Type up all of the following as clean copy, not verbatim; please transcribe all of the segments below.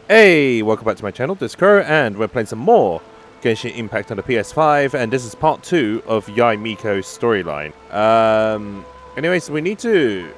Hey, welcome back to my channel, this is Kuro, and we're playing some more Genshin Impact on the PS5, and this is part 2 of Yae Miko's storyline. Anyways, we need to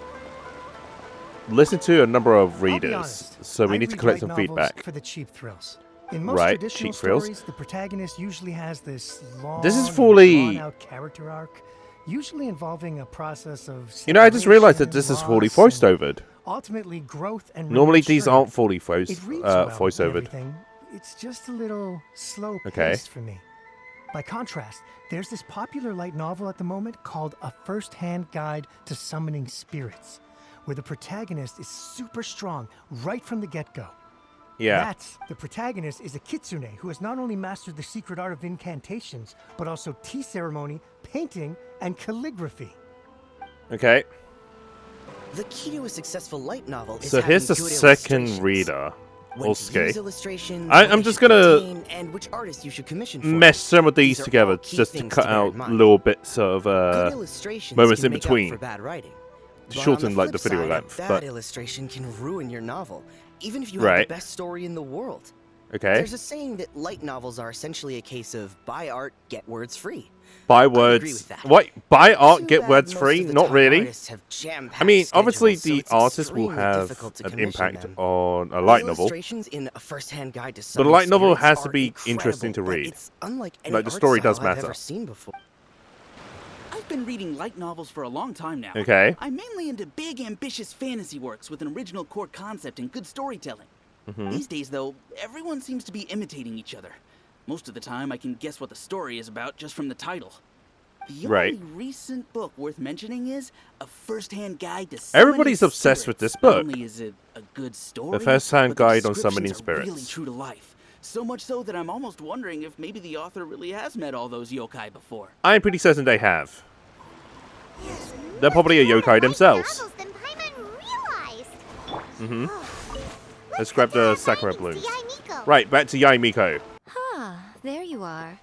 listen to a number of readers, so we need to collect some feedback. For the cheap thrills. In most traditional stories, the protagonist usually has this long, drawn-out character arc, usually involving a process of I just realized that this is fully voice-overed. Ultimately, growth and normally these aren't fully voice-overed. It's just a little slow-paced for me. By contrast, there's this popular light novel at the moment called A First-Hand Guide to Summoning Spirits, where the protagonist is super strong right from the get-go. Yeah. The protagonist is a kitsune who has not only mastered the secret art of incantations, but also tea ceremony, painting, and calligraphy. Okay. The key to a successful light novel is so here's the second reader. Okay. I'm just gonna and which artist you should commission for. mesh some of these together just to cut out little bits of moments in between to shorten like the video length. Bad illustration can ruin your novel, even if you have the best story in the world. Okay. There's a saying that light novels are essentially a case of buy art, get words free. Buy words. What? Buy art, get words free? Not really. I mean, obviously the artist will have an impact on a light novel, but a light novel has to be interesting to read. Like the story does matter. I've been reading light novels for a long time now. Okay. I'm mainly into big, ambitious fantasy works with an original core concept and good storytelling. These days, though, everyone seems to be imitating each other. Most of the time, I can guess what the story is about just from the title. The only recent book worth mentioning is A First-Hand Guide to Summoning Everybody's obsessed with this book. Not only is it a good story, The First-Hand Guide on Summoning descriptions are Spirits. really true to life. So much so that I'm almost wondering if maybe the author really has met all those yokai before. I'm pretty certain they have. They're probably a yokai themselves. Let's grab the sakura blooms. Right, back to Yae Miko. There you are.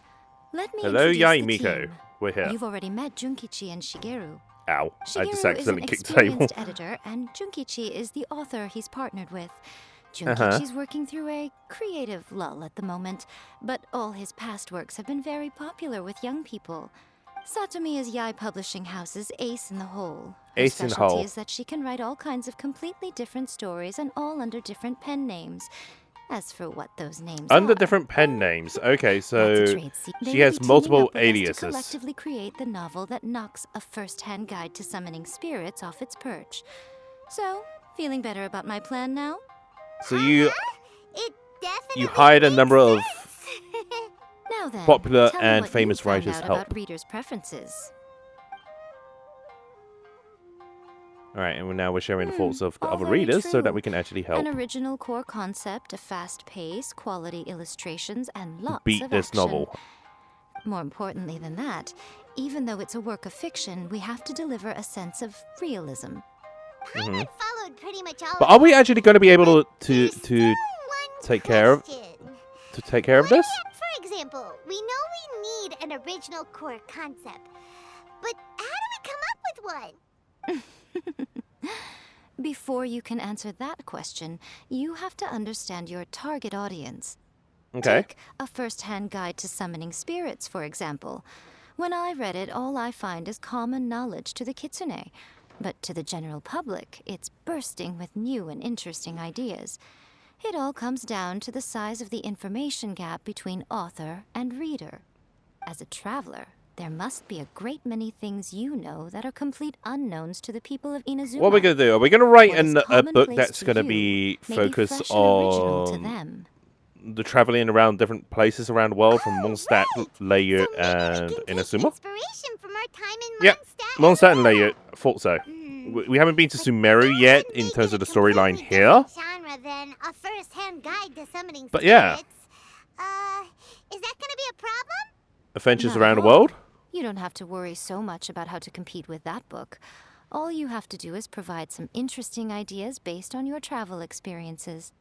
Let me Hello, introduce Yae the Miko. team. We're here. You've already met Junkichi and Shigeru. Ow. I just Shigeru accidentally is kicked an the table. experienced editor, and Junkichi is the author he's partnered with. Junkichi's working through a creative lull at the moment, but all his past works have been very popular with young people. Satomi is Yae Publishing House's ace in the hole. Her specialty is that she can write all kinds of completely different stories and all under different pen names. As for what those names Under are, different pen names. Okay, so she has multiple aliases. To collectively create the novel that knocks A First-Hand Guide to Summoning Spirits off its perch. So, feeling better about my plan now? So you hired a number of now then, popular tell me and what famous you found writers out help. about readers' preferences. Alright, and now we're sharing the thoughts of the other readers so that we can actually help An original core concept, a fast pace, quality illustrations, and lots beat of this action. novel. More importantly than that, even though it's a work of fiction, we have to deliver a sense of realism. Paimon followed pretty much all. But are we actually going to be able to take care of this? For example, we know we need an original core concept, but how do we come up with one? Before you can answer that question, you have to understand your target audience. Okay. Take A First-Hand Guide to Summoning Spirits, for example. When I read it, all I find is common knowledge to the kitsune. But to the general public, it's bursting with new and interesting ideas. It all comes down to the size of the information gap between author and reader. As a traveler, there must be a great many things you know that are complete unknowns to the people of Inazuma. What are we going to do? Are we going to write a book that's going to be focused on the traveling around different places around the world from Mondstadt, Leyut, and Inazuma? Yeah, Mondstadt and Leyut. Thought so. We haven't been to Sumeru yet in terms of the storyline here. But yeah. Is that going to be a problem? Adventures around the world? You don't have to worry so much about how to compete with that book. All you have to do is provide some interesting ideas based on your travel experiences.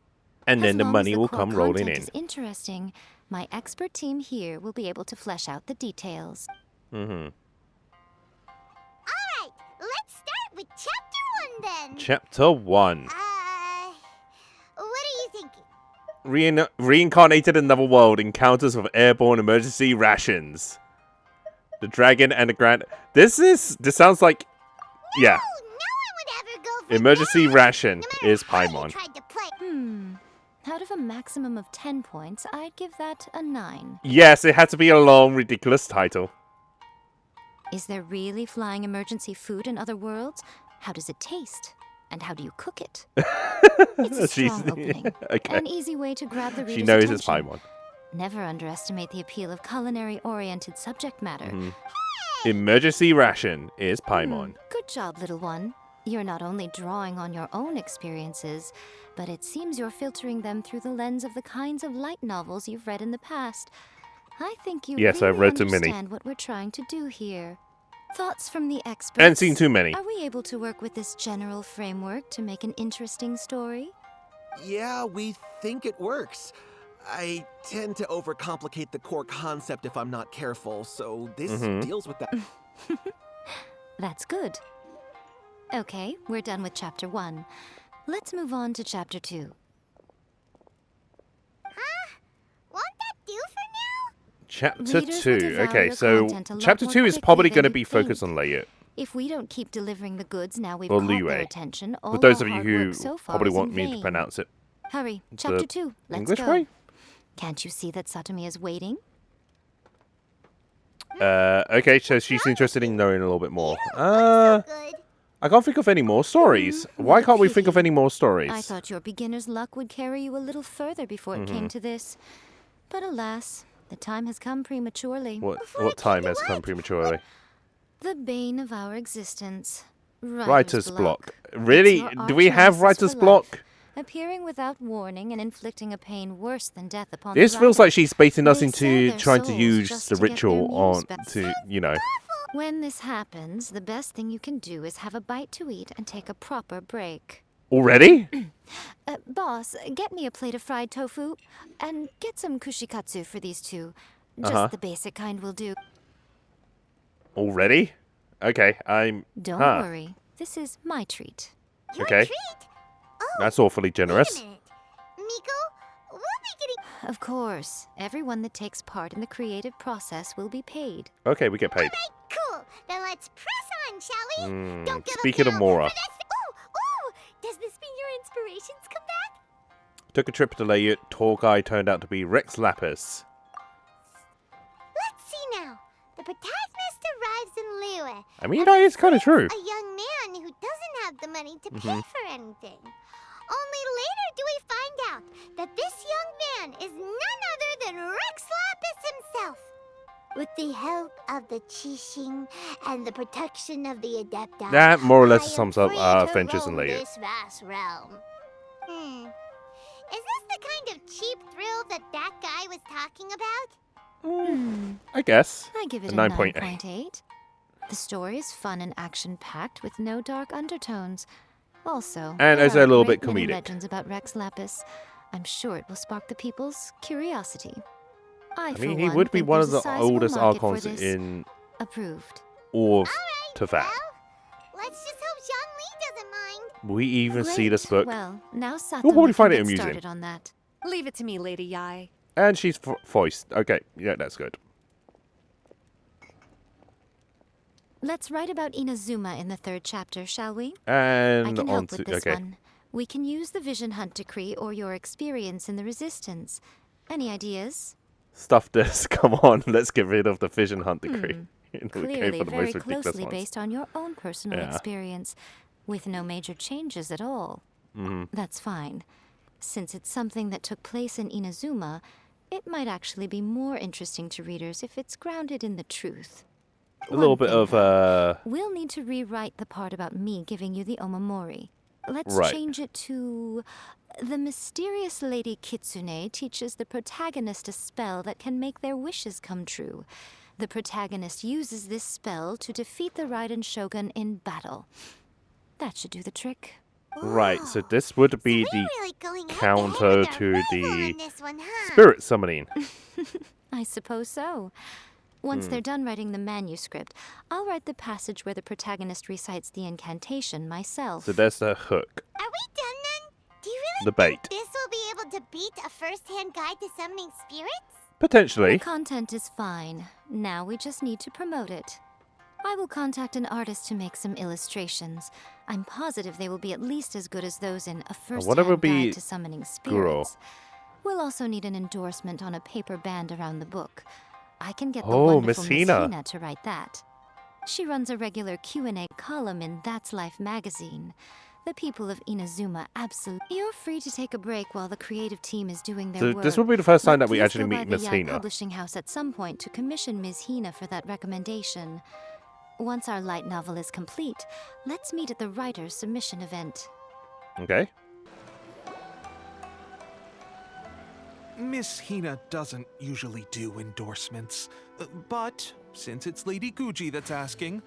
And then the money will come rolling in. Is interesting, my expert team here will be able to flesh out the details. Alright, let's start with Chapter 1 then. Chapter 1. What are you thinking? Reincarnated in another world. Encounters with airborne emergency rations. The dragon and the grand. This sounds like. Yeah. Emergency ration is Paimon. Out of a maximum of 10 points, I'd give that a 9. Yes, it had to be a long, ridiculous title. Is there really flying emergency food in other worlds? How does it taste? And how do you cook it? It's a strong opening. Okay. An easy way to grab the reader's She knows attention. it's Paimon. Never underestimate the appeal of culinary-oriented subject matter. Emergency ration is Paimon. Good job, little one. You're not only drawing on your own experiences, but it seems you're filtering them through the lens of the kinds of light novels you've read in the past. I think you Yes, really I've read too many. understand what we're trying to do here. Thoughts from the experts? And seen too many. Are we able to work with this general framework to make an interesting story? Yeah, we think it works. I tend to overcomplicate the core concept if I'm not careful, so this deals with that. That's good. Okay, we're done with Chapter 1. Let's move on to Chapter 2. Won't that do for now? Chapter Readers 2. will devour Okay, your so content a lot Chapter more 2 is quickly probably than going to you'd be focused think. on Leia. If we don't keep delivering the goods now we've Or caught their Liyue. attention, all For those our of you hard who work so far probably is want in me to vain. pronounce it Hurry, the Chapter 2. Let's English go. way. Can't you see that Satomi is waiting? Okay, so she's interested in knowing a little bit more. Good. I can't think of any more stories. Why can't we think of any more stories? I thought your beginner's luck would carry you a little further before it came to this. But alas, the time has come prematurely. What time has come prematurely? The bane of our existence. Writer's block. It's Really? your Do we arch have nemesis writer's for block? life, appearing without warning and inflicting a pain worse than death upon This the feels writer. like she's baiting us They into sell their trying to souls use just the to get their ritual news on back. to, you know. When this happens, the best thing you can do is have a bite to eat and take a proper break. Already? Boss, get me a plate of fried tofu and get some kushikatsu for these two. Just Uh-huh. the basic kind will do. Already? Okay, Don't worry. This is my treat. Okay. Treat? Oh, That's awfully wait generous. a minute. Miko, we'll be getting... Of course, everyone that takes part in the creative process will be paid. Okay, we get paid. Cool. Then let's press on, shall we? Don't give Speaking up of now, Mora. for that's- Ooh! Does this mean your inspirations come back? Took a trip to Leia. Tall guy turned out to be Rex Lapis. Let's see now. The protagonist arrives in Liyue. I mean, that is kind of true. A young man who doesn't have the money to pay for anything. Only later do we find out that this young man is none other than Rex Lapis himself. With the help of the Qixing and the protection of the Adepti, That more or less I am sums up free our to adventures in roam Leia. this vast realm. Is this the kind of cheap thrill that guy was talking about? I guess. I give it A a 9.8. 9.8. The story is fun and action-packed with no dark undertones. Also, And there as are a little great bit many comedic. legends about Rex Lapis. I'm sure it will spark the people's curiosity. I mean, he would be one of the oldest archons in Approved. all of Tefat. Well, let's just hope Jean Lee doesn't mind. We even see Great. this book. Well, now Satomi We'll probably find it can get amusing. started on that. Leave it to me, Lady Yae. And she's voiced. Okay, yeah, that's good. Let's write about Inazuma in the 3rd chapter, shall we? I And can on help to with this okay. one. We can use the Vision Hunt decree or your experience in the Resistance. Any ideas? Stuff this. Come on, let's get rid of the Vision Hunt decree. We go Clearly for the very most ridiculous closely ones. based on your own personal Yeah. experience, with no major changes at all. That's fine. Since it's something that took place in Inazuma, it might actually be more interesting to readers if it's grounded in the truth. A little One bit thing, of though. We'll need to rewrite the part about me giving you the Omamori. Let's Right. change it to... The mysterious Lady Kitsune teaches the protagonist a spell that can make their wishes come true. The protagonist uses this spell to defeat the Raiden Shogun in battle. That should do the trick. right. So this would be We're the really going counter head-to-head with to our rival the in this one, huh? spirit summoning. I suppose so. Once they're done writing the manuscript, I'll write the passage where the protagonist recites the incantation myself. So there's the hook. Are we done then? Do you the bait. This will be able to beat a first-hand guide to summoning spirits? Potentially. The content is fine. Now we just need to promote it. I will contact an artist to make some illustrations. I'm positive they will be at least as good as those in A First-Hand Guide to Summoning Spirits. We'll also need an endorsement on a paper band around the book. I can get the wonderful Miss Hina to write that. She runs a regular Q&A column in That's Life magazine. The people of Inazuma absolutely... You're free to take a break while the creative team is doing their work. This will be the first time that we Please actually go by meet the Miss Yae Hina. Publishing house at some point to commission Ms. Hina for that recommendation. Once our light novel is complete, let's meet at the writer's submission event. Okay. Miss Hina doesn't usually do endorsements, but since it's Lady Guji that's asking,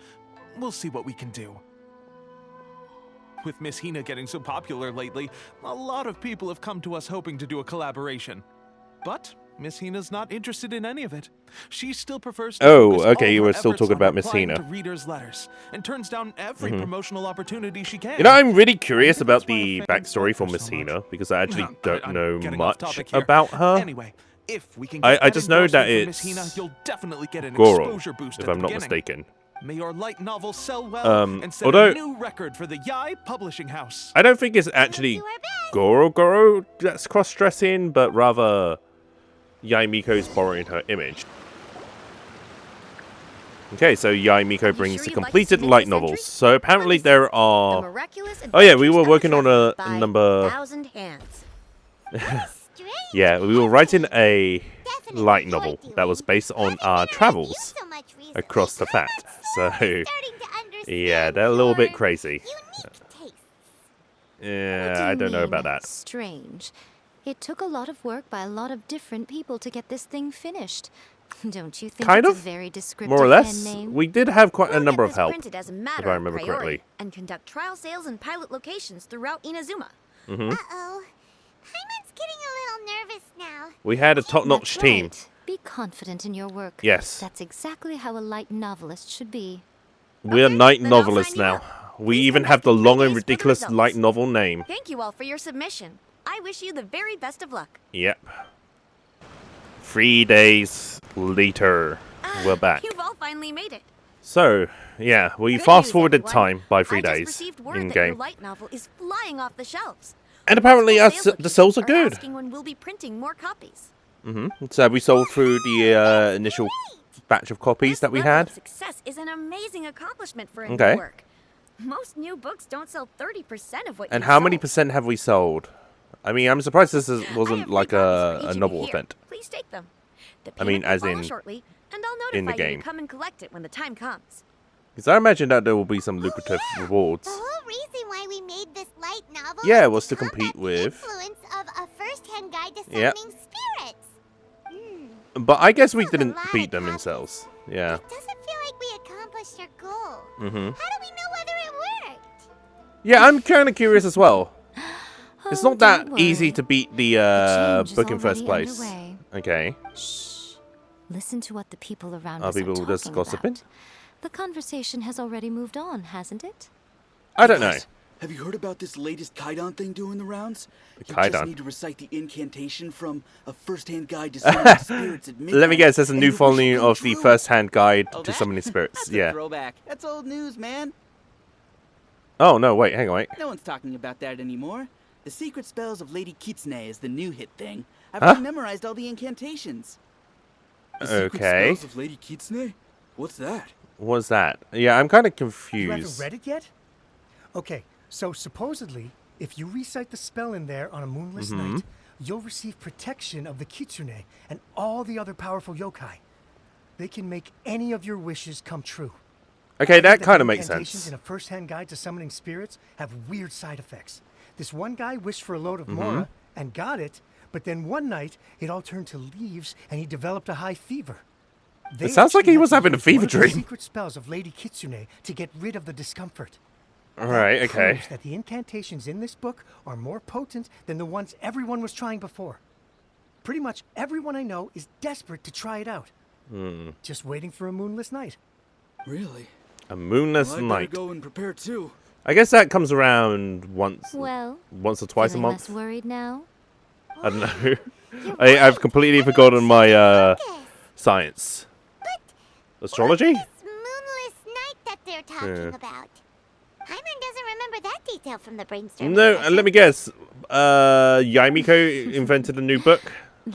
we'll see what we can do. With Miss Hina getting so popular lately, a lot of people have come to us hoping to do a collaboration. But Miss Hina's not interested in any of it. She still prefers to focus all okay, you her were still efforts talking on about Miss replying Hina. to readers' letters, and turns down every promotional opportunity she can. You know, I'm really curious about the that's why fans backstory love for her Miss so much. Hina, because I actually don't I'm know getting off much topic here. about her. Anyway, if we can I get that just know that endorsement from Miss it's Hina, you'll definitely get an Goro, exposure boost if at I'm the not beginning. mistaken. May your light novel sell well and set although- a new record for the Yae Publishing House. I don't think it's actually Goro that's cross-dressing, but rather Yae Miko's borrowing her image. Okay, so Yae Miko brings the completed light novels. So apparently there are... Oh yeah, we were working on a number... Yeah, we were writing a light novel that was based on our travels across the fat. So, yeah, they're a little bit crazy. Yeah, I don't know about that. Strange. It took a lot of work by a lot of different people to get this thing finished. Don't you think Kind it's of, a very descriptive more or less. pen name? We did have quite a We'll number get of this help, printed as a if matter I of remember priority, correctly. and conduct trial sales and pilot locations throughout Inazuma. Uh-oh. Paimon's getting a little nervous now. We had a top-notch That's team. right. Be confident in your work. Yes. That's exactly how a light novelist should be. We're Okay, night then I'll novelists sign you now. up. We Please even come have back the in 3 long and days for the ridiculous results. light novel name. Thank you all for your submission. I wish you the very best of luck. Yep. 3 days later, we're back. You've all finally made it. So, yeah, we Good fast-forwarded news, everyone. time by 3 I just days received word that your in-game. light novel is flying off the shelves. And apparently Multiple the sales are locations good. asking when we'll be printing more copies. So we sold through the initial batch of copies This that we level had. of success is an amazing accomplishment for a Okay. new work. Most new books don't sell 30% of what And you how many sold. percent have we sold? I mean, I'm surprised this I have wasn't free like copies for each a of you novel here. event. Please take them. The I mean, payment will as follow in shortly, and I'll in the notify you game. to come and collect it when the time comes. Because I imagine that there will be some lucrative rewards. The whole reason why we made this light novel Yeah, was was to combat compete the with- influence of a first-hand guide to Yep. summoning spirits. But I guess we Sounds a didn't lot beat of them copies. themselves. Yeah. It doesn't feel like we accomplished our goal. hmm How do we know whether it worked? Yeah, I'm kind of curious as well. It's Oh, not that don't easy worry. to beat the change is book in first already place. underway. Okay. Shh. Listen to what the people around Are us people are just talking gossiping? about. The conversation has already moved on, hasn't it? I don't know. Guys, have you heard about this latest Kaidan thing doing the rounds? You Kaidan. just need to recite the incantation from A First-Hand Guide to Summoning Spirits at midnight. Let me guess, there's a and new your wish volume will come of the true. first-hand guide Oh, to that? summoning spirits. That's Yeah. a throwback. That's old news, man. Oh, no, wait, hang on, wait. No one's talking about that anymore. The Secret Spells of Lady Kitsune is the new hit thing. I've Huh? already memorized all the incantations. The Secret Okay. Spells of Lady Kitsune? What's that? What's that? Yeah, I'm kind of You haven't confused. read it yet? Okay, so supposedly, if you recite the spell in there on a moonless night, you'll receive protection of the Kitsune and all the other powerful yokai. They can make any of your wishes come true. Okay, that The kind of makes incantations sense. in A First-Hand Guide to Summoning Spirits have weird side effects. This one guy wished for a load of Mora and got it, but then one night it all turned to leaves and he developed a high fever. They It sounds like actually he had was to having a use one fever of the dream. secret spells of Lady Kitsune to get rid of the discomfort. Alright, That okay. proves that the incantations in this book are more potent than the ones everyone was trying before. Pretty much everyone I know is desperate to try it out. Just waiting for a moonless night. Really? A moonless Well, I better night. go and prepare too. I guess that comes around once or twice a feeling month. Less worried now? I don't know. I've completely forgotten my science. Astrology? This moonless night that they're talking about. Paimon doesn't remember that detail from the brainstorming session. Let me guess. Yae Miko invented a new book.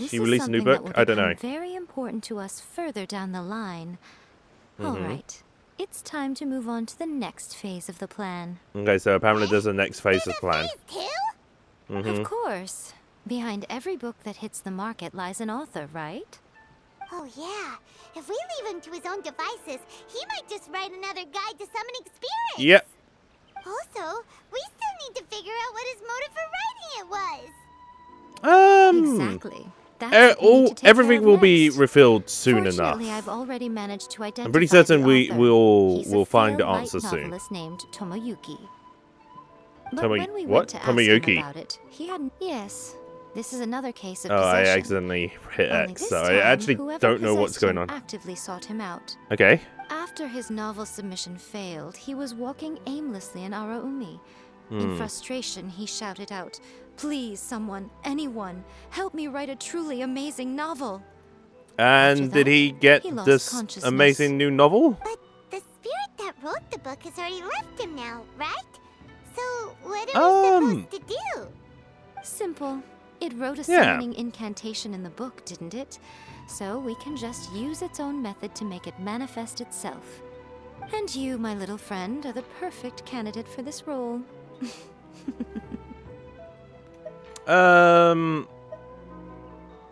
She released a new book. I don't know. Very important to us further down the line. All right. It's time to move on to the next phase of the plan. Okay, so apparently there's a next phase of plan. Of course. Behind every book that hits the market lies an author, right? Oh yeah. If we leave him to his own devices, he might just write another guide to summoning spirits. Yep. Also, we still need to figure out what his motive for writing it was. Exactly. That's what we need to take everything care will of be next. revealed soon enough. Fortunately, I've already managed to identify I'm pretty certain the author. we'll find the He's a answer fair light soon. novelist named Tomoyuki. But Tomo- when we what? went to ask him Tomoyuki? about it, he had Yes. This is another case of Oh, I possession. accidentally hit Only X, this so I time, actually whoever don't know what's possessed going him on. actively sought him out. Okay. After his novel submission failed, he was walking aimlessly in Araumi. In frustration, he shouted out, "Please, someone, anyone, help me write a truly amazing novel." And After did that, he get he lost this consciousness. amazing new novel? But the spirit that wrote the book has already left him now, right? So what are we supposed to do? Simple. It wrote a Yeah. summoning incantation in the book, didn't it? So we can just use its own method to make it manifest itself. And you, my little friend, are the perfect candidate for this role.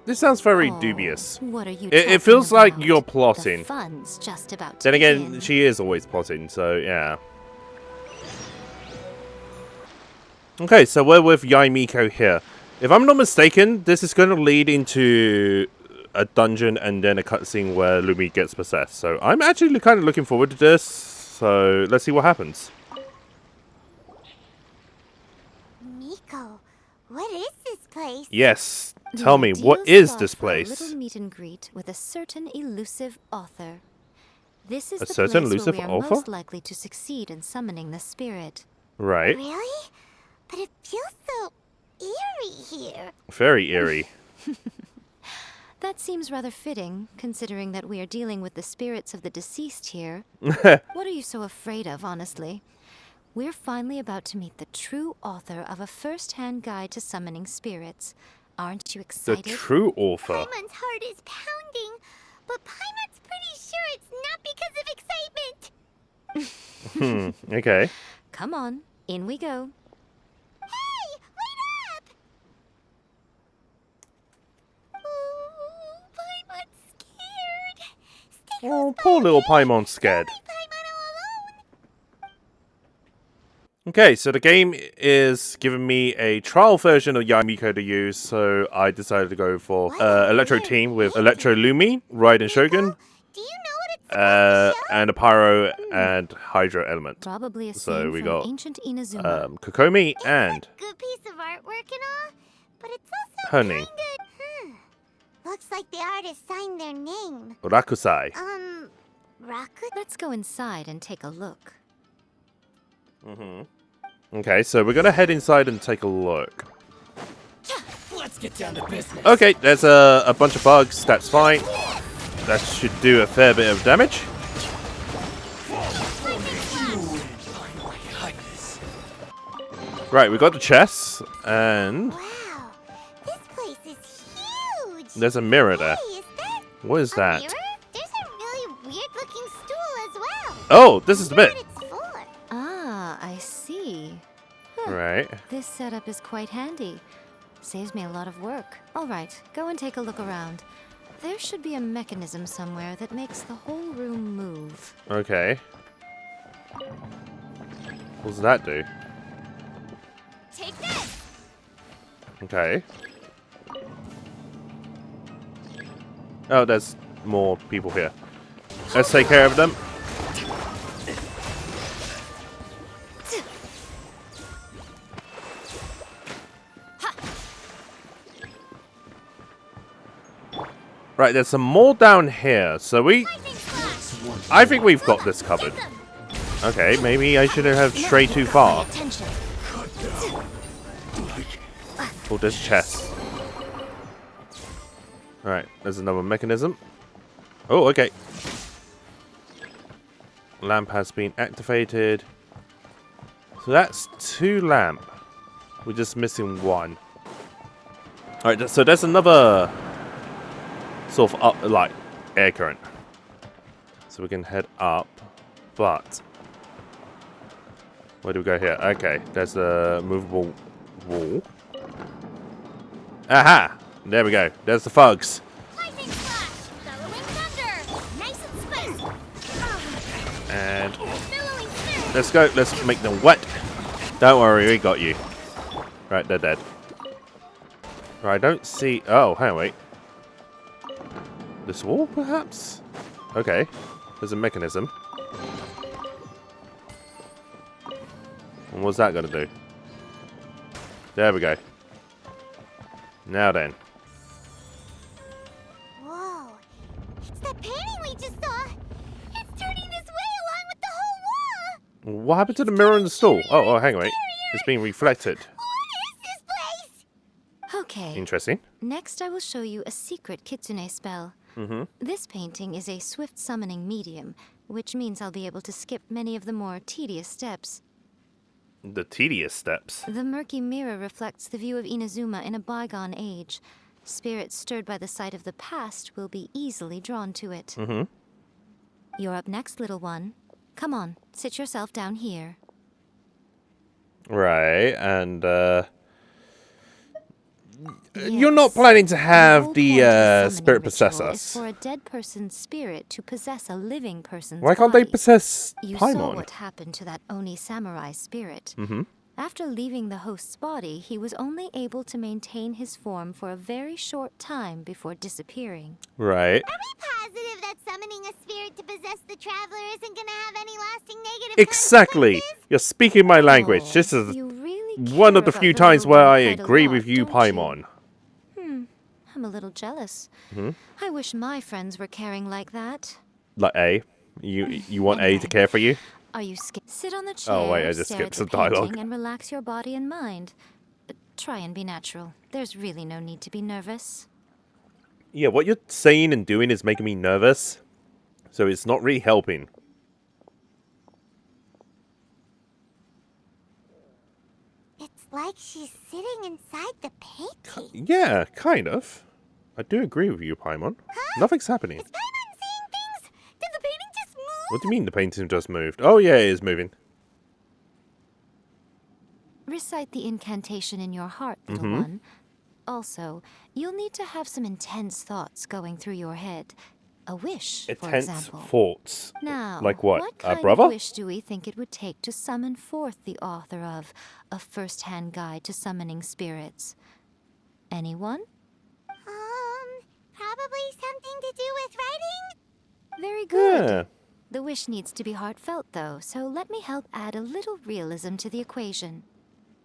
This sounds very Oh, dubious. What are you It talking feels like about? you're plotting. The fun's just about to Then again, begin. she is always plotting, so yeah. Okay, so we're with Yae Miko here. If I'm not mistaken, this is going to lead into a dungeon and then a cutscene where Lumine gets possessed. So I'm actually kind of looking forward to this. So let's see what happens. Miko, what is this place? Yes, tell me, The what ideal is spot this for a place? little meet and greet with a certain elusive author. This is A the certain place elusive where we are author? most likely to succeed in summoning the spirit. Right, Really? But it feels so eerie here. very eerie. That seems rather fitting, considering that we are dealing with the spirits of the deceased here. What are you so afraid of, honestly? We're finally about to meet the true author of a first-hand guide to summoning spirits. Aren't you The excited? true author. Paimon's heart is pounding, but Paimon's pretty sure it's not because of excitement. Okay. Come on, in we go. Hey, wait up! Ooh, Paimon's scared. Stay Oh, close by, poor little okay? Paimon's scared. Don't leave Paimon all alone. Okay, so the game is giving me a trial version of Yae Miko to use, so I decided to go for Electro Team with Electro Lumine, Raiden Shogun, Do you know what it's supposed to show? and a Pyro and Hydro element. Probably a So scene we from got, ancient Inazuma. Kokomi It's and a good piece of artwork and all, but it's also Honey. kinda... Looks like the artist signed their name. Rakusai. Raku? Let's go inside and take a look. Okay, so we're gonna head inside and take a look. Let's get down to business. Okay, there's a bunch of bugs, that's fine. That should do a fair bit of damage. Right, we got the chests, and Wow, this place is huge. there's a mirror there. Hey, is that What is a that? mirror? There's a really weird-looking stool as well. Oh, this is the Wonder bit. what it's for. Ah, I see. Right. This setup is quite handy. Saves me a lot of work. All right, go and take a look around. There should be a mechanism somewhere that makes the whole room move. Okay. What does that do? Take this! Okay. Oh, there's more people here. Let's take care of them. Right, there's some more down here. So I think we've got this covered. Okay, maybe I shouldn't have strayed too far. Oh, there's chest. Alright, there's another mechanism. Oh, okay. Lamp has been activated. So that's 2 lamp. We're just missing 1. Alright, so there's another sort of up, like, air current. So we can head up, but where do we go here? Okay, there's a movable wall. Aha! There we go. There's the thugs. And let's go. Let's make them wet. Don't worry, we got you. Right, they're dead. Right, I don't see... Oh, hang on, wait. This wall, perhaps? Okay. There's a mechanism. And what's that going to do? There we go. Now then. Whoa. It's that painting we just saw. It's turning this way along with the whole wall. What happened to the mirror in the stall? Oh, hang on, wait. It's being reflected. What is this place? Okay. Interesting. Next, I will show you a secret kitsune spell. This painting is a swift summoning medium, which means I'll be able to skip many of the more tedious steps. The tedious steps. The murky mirror reflects the view of Inazuma in a bygone age. Spirits stirred by the sight of the past will be easily drawn to it. You're up next, little one. Come on, sit yourself down here. Right, and you're not planning to have the spirit possess us. For a dead person's spirit to possess a living person's Why can't they body. possess You saw Paimon? what happened to that Oni samurai spirit. After leaving the host's body, he was only able to maintain his form for a very short time before disappearing. Right. Are we positive that summoning a spirit to possess the traveler isn't gonna have any lasting negative Exactly. consequences? You're speaking my language. This is You really one care of the about few the times little where one I quite a agree lot, with you, don't Paimon. I'm a little jealous. I wish my friends were caring like that. Like A. You want A to care for you? Are you scared? Sit on the chair, Oh, wait, I just stare skipped at some the painting, dialogue. and relax your body and mind. Try and be natural. There's really no need to be nervous. Yeah, what you're saying and doing is making me nervous. So it's not really helping. It's like she's sitting inside the painting. Yeah, kind of. I do agree with you, Paimon. Nothing's happening. Is Paimon seeing things? Did the painting just move? What do you mean the painting just moved? Oh, yeah, it is moving. Recite the incantation in your heart, little one. Also, you'll need to have some intense thoughts going through your head. A wish, for Intense example. thoughts. Now, Like what? What A kind brother? of wish do we think it would take to summon forth the author of A First-Hand Guide to Summoning Spirits? Anyone? Probably something to do with writing? Very good. Yeah. The wish needs to be heartfelt, though, so let me help add a little realism to the equation.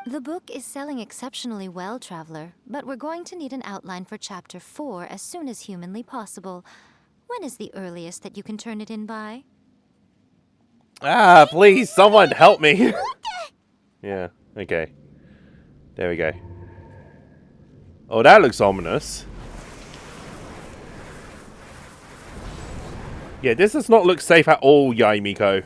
The book is selling exceptionally well, Traveler, but we're going to need an outline for Chapter 4 as soon as humanly possible. When is the earliest that you can turn it in by? Ah, please, someone help me. Yeah, okay. There we go. Oh, that looks ominous. Yeah, this does not look safe at all, Yae Miko.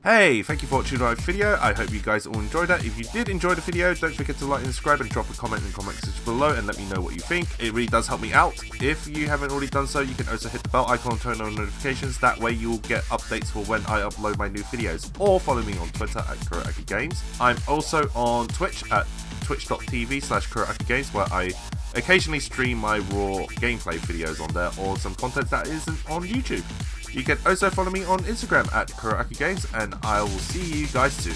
Hey, thank you for watching my video. I hope you guys all enjoyed that. If you did enjoy the video, don't forget to like and subscribe and drop a comment in the comment section below and let me know what you think. It really does help me out. If you haven't already done so, you can also hit the bell icon and turn on notifications. That way you'll get updates for when I upload my new videos. Or follow me on Twitter at KuroAkiGames. I'm also on Twitch at twitch.tv/KuroAkiGames, where I occasionally stream my raw gameplay videos on there or some content that isn't on YouTube. You can also follow me on Instagram at KuroAkiGames, and I will see you guys soon.